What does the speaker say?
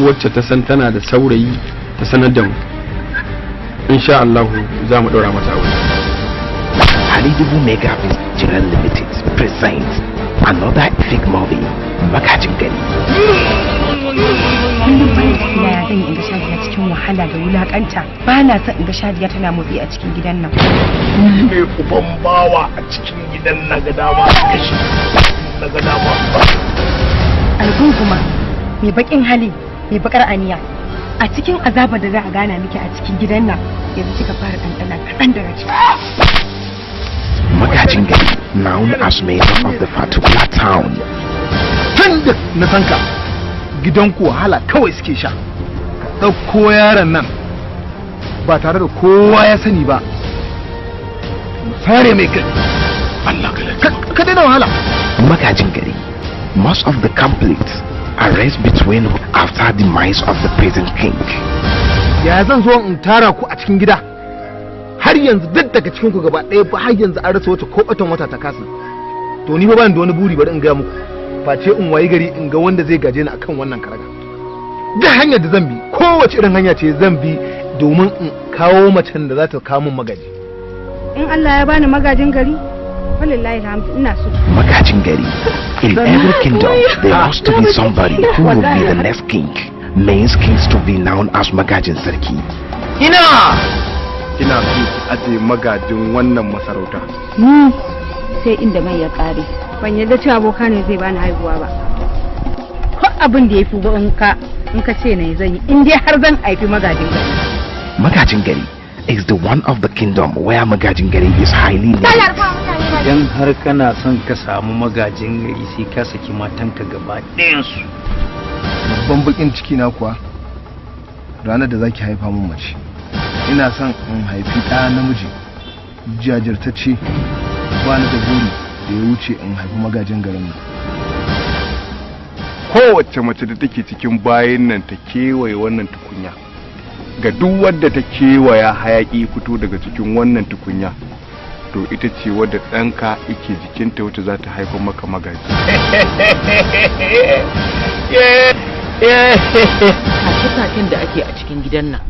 wacce ta san tana da saurayi ta sanar da mu, insha Allah za mu ɗaura mata aure. Halidubu Mega Nigeria Limited presents another epic movie, Magajin Gari. Kullum bayan cikina ya zan yi in ga Shadiya cikin wahala da wulakanta. Ba na son in ga Shadiya tana motsi a cikin gidan nan. Ni ne uban bawa a cikin gidan na ga dama kashi na ga dama. Algunguma mai bakin hali, mai bakar aniya. A cikin azabar da za a gana miki a cikin gidan nan, yanzu kika fara ɗanɗana kaɗan daga ciki. Magajin Gari, known as mayor of the particular town. Tun da na san ka gidan ku wahala kawai suke sha. Ɗauko yaron nan ba tare da kowa ya sani ba. Sare mai kai. Allah ka daina wahala. Magajin Gari, most of the conflicts arise between after the demise of the present king. Ya zan zo in tara ku a cikin gida. Har yanzu duk daga cikin ku gaba ɗaya ba har yanzu an rasa wata ko batan wata ta kasa. To ni ba ban da wani buri bari in ga muku. Face in wayi gari in ga wanda zai gaje ni akan wannan karaga. Ga hanyar da zan bi, kowace irin hanya ce zan bi domin in kawo macen da za ta kawo min magaji. In Allah ya bani magajin gari, wallahi alhamdu ina so. Magajin Gari, in every kingdom there has to be somebody who will be the next king. Means kings to be known as Magajin Sarki. Ina so aje magajin wannan masarauta. Sai inda mai ya kare. Ban yadda cewa aboka ne zai bani haihuwa ba. Ko abin da ya fi in ka ce ne zan yi, in dai har zan haifi magajin gari. Magajin Gari is the one of the kingdom where Magajin Gari is highly named. Idan har kana son ka samu magajin gari sai ka saki matanka gaba ɗayansu. Babban bakin ciki na kuwa ranar da zaki haifa min mace. Ina son in haifi ɗa namiji jajirtacce, ba ni da buri da ya wuce in haifi magajin garin nan. Kowace mace da take cikin bayan nan ta kewaye wannan tukunya. Ga duk wadda ta kewaya hayaki fito daga cikin wannan tukunya, to ita ce wadda ɗanka yake jikinta wacce za ta haifar maka magaji. Kace-kacen da ake a cikin gidan nan